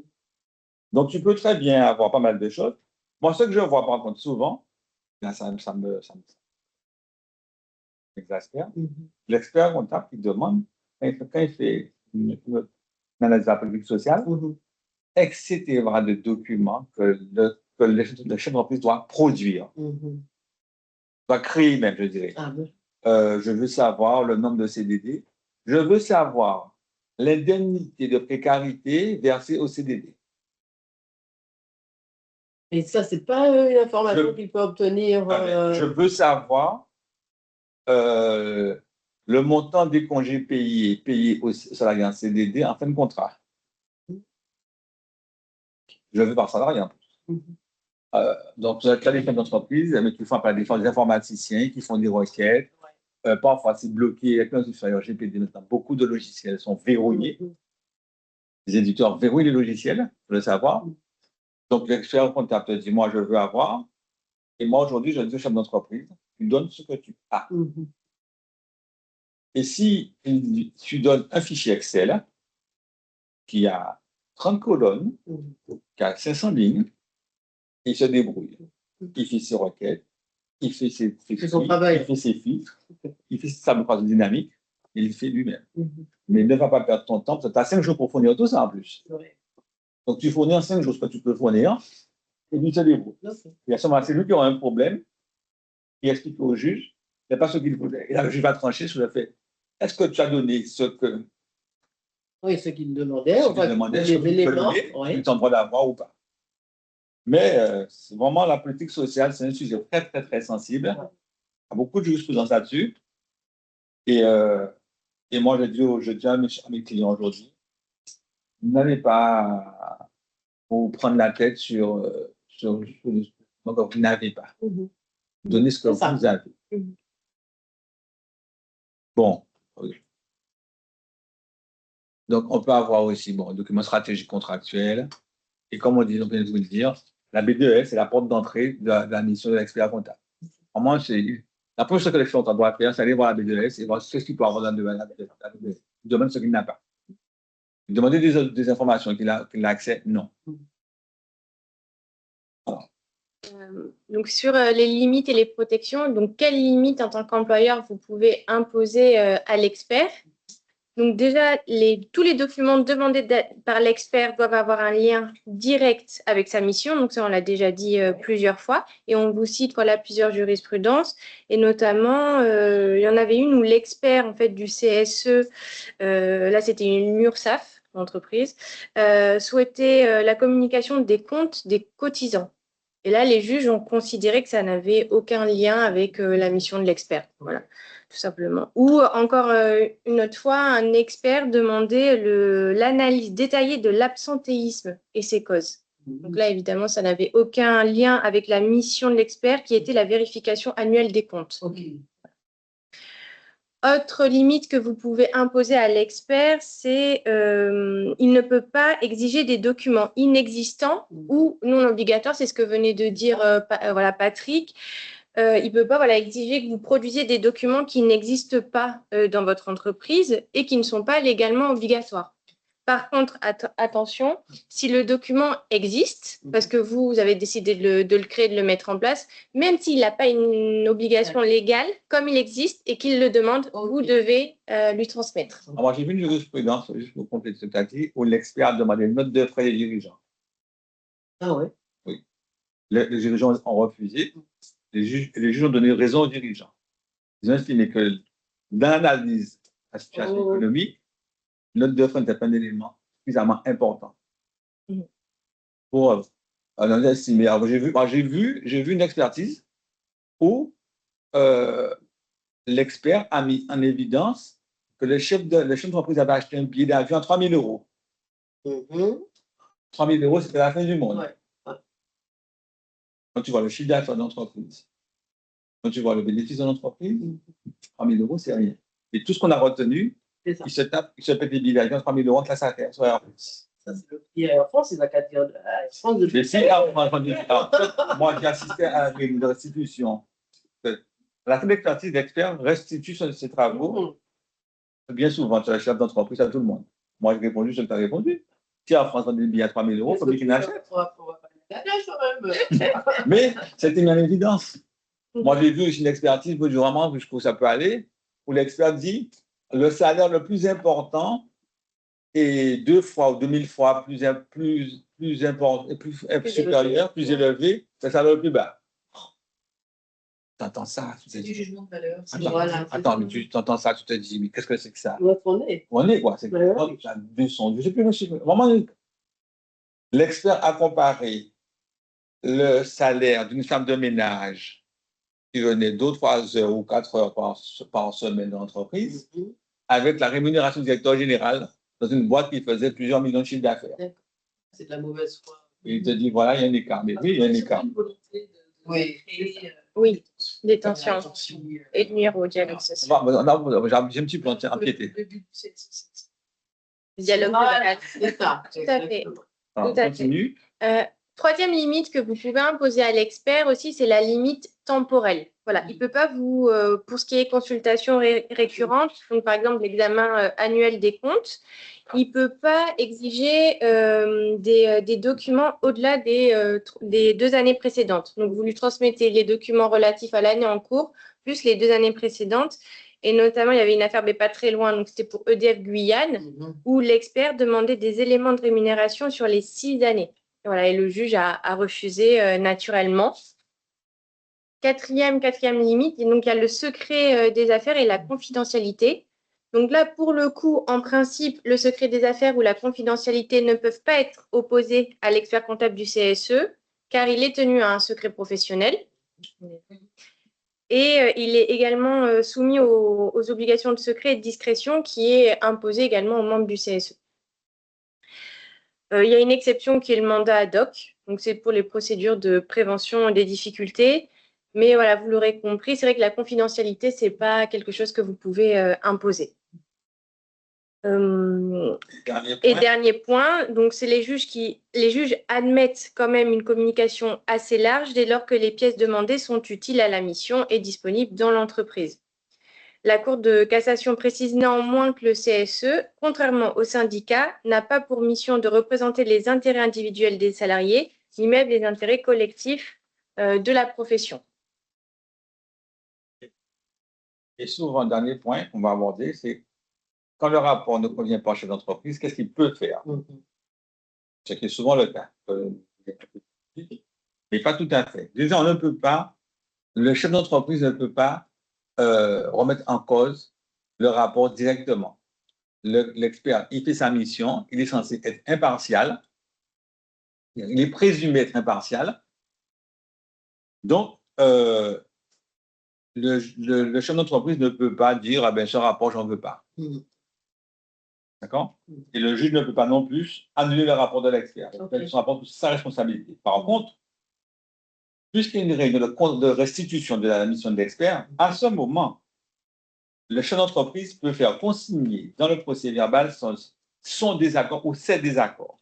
Donc, tu peux très bien avoir pas mal de choses. Moi, ce que je vois par contre souvent, ça m'exaspère. L'expert comptable qui demande, quand il fait une analyse de la politique sociale, etc., de documents que le chef d'entreprise doit produire, doit créer même, je dirais. Je veux savoir le nombre de CDD. Je veux savoir l'indemnité de précarité versée au CDD. Et ça, c'est pas une information qu'il peut obtenir. Je veux savoir le montant des congés payés aux salariés en CDD en fin de contrat. Je le veux par salarié en plus. Donc, tu as des chefs d'entreprise, mais qui font appel à des informaticiens qui font des requêtes. Parfois, c'est bloqué avec nos inférieurs GPD. Maintenant, beaucoup de logiciels sont verrouillés. Les éditeurs verrouillent les logiciels, il faut le savoir. Donc, l'expert comptable te dit, moi, je veux avoir. Et moi, aujourd'hui, je dis au chef d'entreprise, tu donnes ce que tu as. Et si tu donnes un fichier Excel qui a 30 colonnes, qui a 500 lignes, il se débrouille. Il fait ses requêtes, il fait ses filtres, il fait ses filtres, il fait ses tables de croisement dynamique, il le fait lui-même. Mais ne va pas perdre ton temps, parce que tu as 5 jours pour fournir tout ça en plus. Donc, tu fournis en 5 jours ce que tu peux fournir, et lui se débrouille. Et à ce moment-là, c'est lui qui aura un problème, il explique au juge, il n'y a pas ce qu'il voulait. Et là, le juge va trancher sur le fait, est-ce que tu as donné ce que... Oui, ce qu'il demandait, les éléments, tu as le droit d'avoir ou pas. Mais c'est vraiment la politique sociale, c'est un sujet très, très, très sensible. Il y a beaucoup de jurisprudence là-dessus. Et moi, je dis à mes clients aujourd'hui, n'allez pas vous prendre la tête sur ce que vous n'avez pas. Donnez ce que vous avez. Bon. Donc, on peut avoir aussi un document stratégique contractuel. Et comme on vient de vous le dire, la B2S, c'est la porte d'entrée de la mission de l'expert comptable. Vraiment, la première chose que l'expert comptable doit faire, c'est aller voir la B2S et voir ce qu'il peut avoir dans le domaine. Il demande ce qu'il n'a pas. Demander des informations qu'il a accès, non. Donc, sur les limites et les protections, donc quelles limites en tant qu'employeur vous pouvez imposer à l'expert? Donc déjà, tous les documents demandés par l'expert doivent avoir un lien direct avec sa mission. Donc ça, on l'a déjà dit plusieurs fois. Et on vous cite plusieurs jurisprudences. Et notamment, il y en avait une où l'expert en fait, du CSE, là c'était une URSSAF, entreprise, souhaitait la communication des comptes des cotisants. Et là, les juges ont considéré que ça n'avait aucun lien avec la mission de l'expert. Voilà, tout simplement. Ou encore une autre fois, un expert demandait l'analyse détaillée de l'absentéisme et ses causes. Donc là, évidemment, ça n'avait aucun lien avec la mission de l'expert qui était la vérification annuelle des comptes. Autre limite que vous pouvez imposer à l'expert, c'est il ne peut pas exiger des documents inexistants ou non obligatoires. C'est ce que venait de dire Patrick. Il ne peut pas exiger que vous produisiez des documents qui n'existent pas dans votre entreprise et qui ne sont pas légalement obligatoires. Par contre, attention, si le document existe, parce que vous avez décidé de le créer, de le mettre en place, même s'il n'a pas une obligation légale, comme il existe et qu'il le demande, vous devez lui transmettre. Alors, j'ai vu une jurisprudence, juste pour compléter ce que tu as dit, où l'expert a demandé une note de frais des dirigeants. Ah ouais? Oui. Les dirigeants ont refusé. Les juges ont donné raison aux dirigeants. Ils ont estimé que dans l'analyse de la situation économique, note de frais n'était pas un élément suffisamment important pour estimer. Alors, j'ai vu une expertise où l'expert a mis en évidence que le chef d'entreprise avait acheté un billet d'avion à 3 000 euros. 3 000 euros, c'était la fin du monde. Quand tu vois le chiffre d'affaires d'entreprise, quand tu vois le bénéfice de l'entreprise, 3 000 euros, c'est rien. Et tout ce qu'on a retenu, il se pète des billets d'avion à 3 000 euros en classe affaires sur Air France. Ça, c'est le prix Air France, il va qu'à dire France de... Mais si, moi, j'ai assisté à une restitution. La expertise d'expert restitue ses travaux. Bien souvent, tu as le chef d'entreprise à tout le monde. Moi, j'ai répondu ce que tu as répondu. Si en France, on donne des billets à 3 000 euros, il faut qu'il n'achète. Mais c'était mis en évidence. Moi, j'ai vu une expertise, vraiment, je trouve que ça peut aller, où l'expert dit le salaire le plus important est 2 fois ou 2000 fois plus important, plus supérieur, plus élevé, c'est le salaire le plus bas. Tu entends ça, tu te dis. C'est du jugement de valeur. Attends, mais tu entends ça, tu te dis, mais qu'est-ce que c'est que ça? On est, quoi. C'est je ne sais plus, vraiment, l'expert a comparé le salaire d'une femme de ménage qui venait 2 ou 3 heures ou 4 heures par semaine dans l'entreprise, avec la rémunération du directeur général dans une boîte qui faisait plusieurs millions de chiffres d'affaires. C'est de la mauvaise foi. Et il te dit, voilà, il y a un écart. Mais oui, il y a un écart. Oui. Oui, des tensions et de nuire au dialogue social. J'ai un petit peu empiété. Dialogue social. C'est ça. Tout à fait. Alors, Tout à continue. Troisième limite que vous pouvez imposer à l'expert aussi, c'est la limite temporelle. Voilà, il ne peut pas vous, pour ce qui est consultation récurrente, donc par exemple l'examen annuel des comptes, il ne peut pas exiger des documents au-delà des 2 années précédentes. Donc vous lui transmettez les documents relatifs à l'année en cours, plus les 2 années précédentes. Et notamment, il y avait une affaire, mais pas très loin, donc c'était pour EDF Guyane, où l'expert demandait des éléments de rémunération sur les 6 années. Voilà, et le juge a refusé naturellement. Quatrième limite, et donc il y a le secret des affaires et la confidentialité. Donc là, pour le coup, en principe, le secret des affaires ou la confidentialité ne peuvent pas être opposés à l'expert comptable du CSE, car il est tenu à un secret professionnel. Et il est également soumis aux obligations de secret et de discrétion qui est imposée également aux membres du CSE. Il y a une exception qui est le mandat ad hoc, donc c'est pour les procédures de prévention des difficultés. Mais voilà, vous l'aurez compris, c'est vrai que la confidentialité, ce n'est pas quelque chose que vous pouvez imposer. Dernier point, donc c'est les juges admettent quand même une communication assez large dès lors que les pièces demandées sont utiles à la mission et disponibles dans l'entreprise. La Cour de cassation précise néanmoins que le CSE, contrairement au syndicat, n'a pas pour mission de représenter les intérêts individuels des salariés, ni même les intérêts collectifs de la profession. Et souvent, le dernier point qu'on va aborder, c'est quand le rapport ne convient pas au chef d'entreprise, qu'est-ce qu'il peut faire? Ce qui est souvent le cas. Mais pas tout à fait. Déjà, on ne peut pas, le chef d'entreprise ne peut pas remettre en cause le rapport directement. L'expert, il fait sa mission, il est censé être impartial, il est présumé être impartial. Donc, le chef d'entreprise ne peut pas dire, ah ben, ce rapport, j'en veux pas. D'accord? Et le juge ne peut pas non plus annuler le rapport de l'expert. Son rapport, c'est sa responsabilité. Par contre, puisqu'il y a une règle de restitution de la mission de l'expert, à ce moment, le chef d'entreprise peut faire consigner dans le procès verbal son désaccord ou ses désaccords.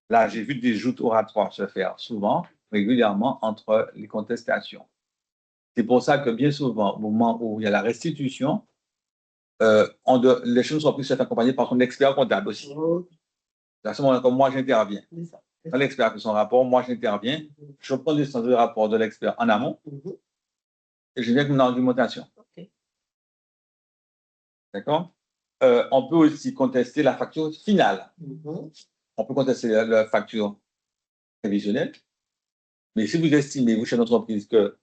Là, j'ai vu des joutes oratoires se faire souvent, régulièrement, entre les contestations. C'est pour ça que bien souvent, au moment où il y a la restitution, les chefs d'entreprise sont accompagnés par son expert comptable aussi. À ce moment-là, comme moi, j'interviens. Quand l'expert fait son rapport, moi, j'interviens. Je prends le rapport de l'expert en amont et je viens avec mon argumentation. D'accord? On peut aussi contester la facture finale. On peut contester la facture prévisionnelle. Mais si vous estimez, vous, chef d'entreprise, que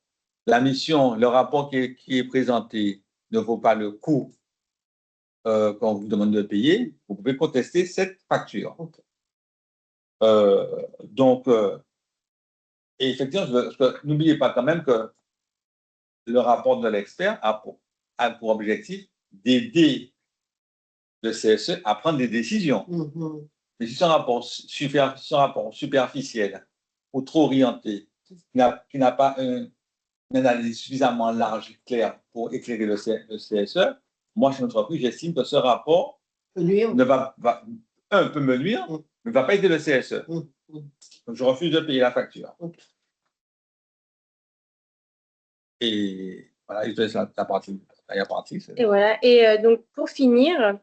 la mission, le rapport qui est présenté ne vaut pas le coût qu'on vous demande de payer, vous pouvez contester cette facture. Et effectivement, n'oubliez pas quand même que le rapport de l'expert a pour objectif d'aider le CSE à prendre des décisions. Mais si c'est un rapport superficiel ou trop orienté, qui n'a pas une analyse suffisamment large et claire pour éclairer le CSE, moi, chez l'entreprise, j'estime que ce rapport peut me nuire, mais ne va pas aider le CSE. Donc, je refuse de payer la facture. Et voilà, je laisse la partie. Et voilà. Et donc, pour finir,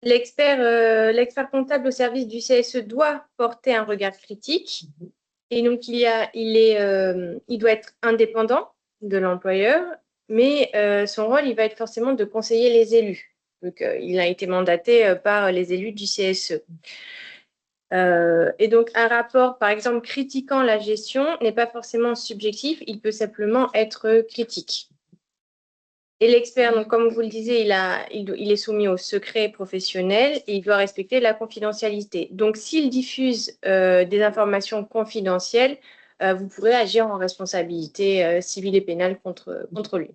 l'expert comptable au service du CSE doit porter un regard critique. Et donc, il doit être indépendant de l'employeur, mais son rôle, il va être forcément de conseiller les élus. Donc, il a été mandaté par les élus du CSE. Et donc, un rapport, par exemple, critiquant la gestion n'est pas forcément subjectif, il peut simplement être critique. Et l'expert, donc, comme vous le disiez, il est soumis au secret professionnel et il doit respecter la confidentialité. Donc, s'il diffuse des informations confidentielles, vous pourrez agir en responsabilité civile et pénale contre lui,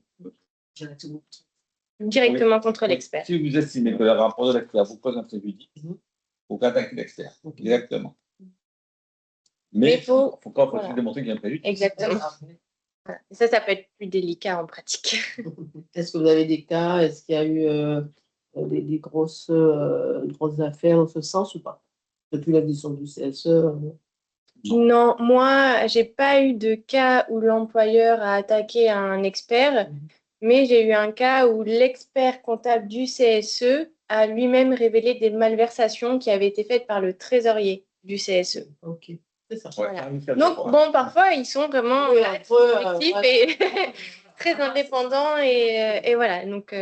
directement contre l'expert. Si vous estimez que le rapport de l'expert vous cause un préjudice, vous contactez l'expert. Exactement. Mais il faut démontrer qu'il y a un préjudice. Exactement. Voilà. Ça peut être plus délicat en pratique. Est-ce que vous avez des cas? Est-ce qu'il y a eu des grosses affaires dans ce sens ou pas? Depuis l'addition du CSE Non, moi, j'ai pas eu de cas où l'employeur a attaqué un expert, mais j'ai eu un cas où l'expert comptable du CSE a lui-même révélé des malversations qui avaient été faites par le trésorier du CSE. Ok, c'est ça. Voilà. Donc, bon, parfois, ils sont vraiment collectifs et très indépendants et voilà. Donc,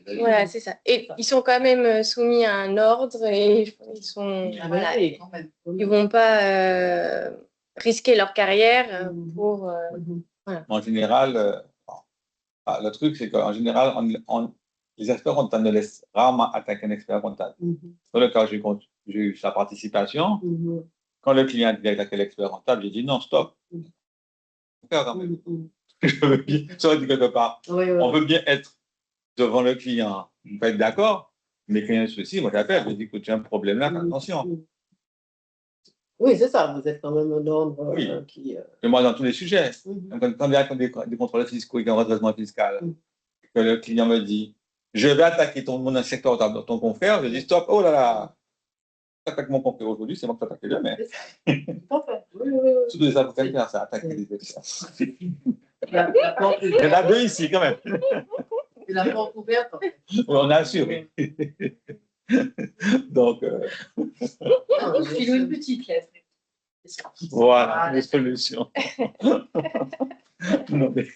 voilà, c'est ça. Et ils sont quand même soumis à un ordre et ils sont, voilà, ils vont pas risquer leur carrière pour. Voilà. En général, le truc, c'est qu'en général, les experts comptables ne laissent rarement attaquer un expert comptable. Dans le cas où j'ai eu sa participation, quand le client dit attaquer l'expert comptable, j'ai dit non, stop. Je veux bien, ça dit quelque part. On veut bien être devant le client, on peut être d'accord, mais quand il y a un souci, moi j'appelle, je dis écoute, j'ai un problème là, attention. Oui, c'est ça, vous êtes quand même un ordre qui. Et moi, dans tous les sujets, quand il y a des contrôles fiscaux et un redressement fiscal, que le client me dit je vais attaquer mon inspecteur comptable, ton confrère, je dis stop, oh là là, attaque mon confrère aujourd'hui, c'est moi qui t'attaque demain. Tout ça, vous faites faire ça, attaquer les experts. Il y en a deux ici quand même. C'est la porte ouverte. Oui, on a assuré. Donc, Filou une petite lettre. Voilà, les solutions. Non, mais...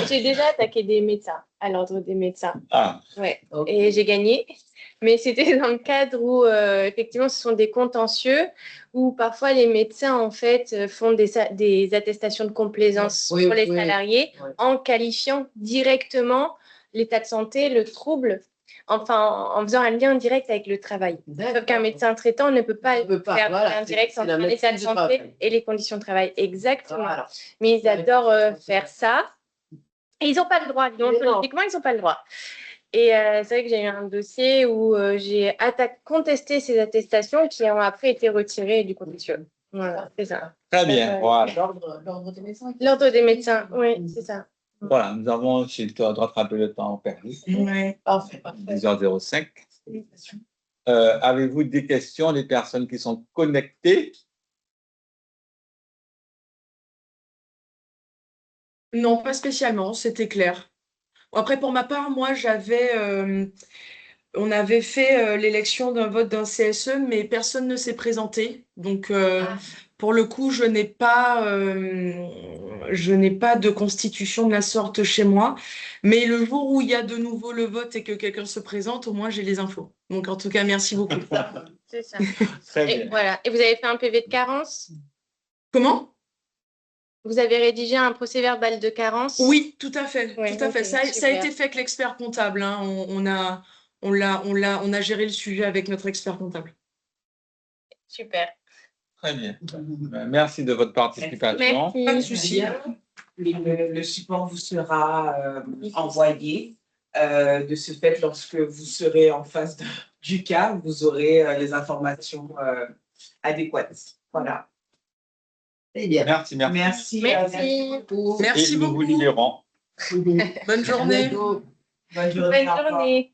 J'ai déjà attaqué des médecins, à l'ordre des médecins. Ah. Ouais. Et j'ai gagné. Mais c'était dans le cadre où, effectivement, ce sont des contentieux où parfois les médecins, en fait, font des attestations de complaisance pour les salariés en qualifiant directement l'état de santé, le trouble, enfin, en faisant un lien direct avec le travail. Sauf qu'un médecin traitant ne peut pas faire un lien direct entre l'état de santé et les conditions de travail. Exactement. Voilà. Mais ils adorent faire ça. Et ils n'ont pas le droit. Donc, politiquement, ils n'ont pas le droit. Et c'est vrai que j'ai eu un dossier où j'ai contesté ces attestations qui ont après été retirées du contentieux. Voilà, c'est ça. Très bien, voilà. L'ordre des médecins. L'ordre des médecins, oui, c'est ça. Voilà, nous avons, si tu dois rattraper le temps perdu. Oui, parfait. 10h05. Avez-vous des questions, les personnes qui sont connectées? Non, pas spécialement, c'était clair. Après, pour ma part, moi, on avait fait l'élection d'un vote d'un CSE, mais personne ne s'est présenté. Donc, pour le coup, je n'ai pas de constitution de la sorte chez moi. Mais le jour où il y a de nouveau le vote et que quelqu'un se présente, au moins, j'ai les infos. Donc, en tout cas, merci beaucoup. C'est ça. Très bien. Et voilà. Et vous avez fait un PV de carence? Comment? Vous avez rédigé un procès-verbal de carence? Oui, tout à fait. Oui, tout à fait. okay, Ça a été fait avec l'expert comptable. Hein. On a géré le sujet avec notre expert comptable. Super. Très bien. Merci de votre participation. Merci. Pas de souci. Le support vous sera envoyé. De ce fait, lorsque vous serez en face du cas, vous aurez les informations adéquates. Voilà. Merci. Merci. Merci. Merci Et nous beaucoup. vous libérons. Bonne journée. Bonne journée. Bonne journée.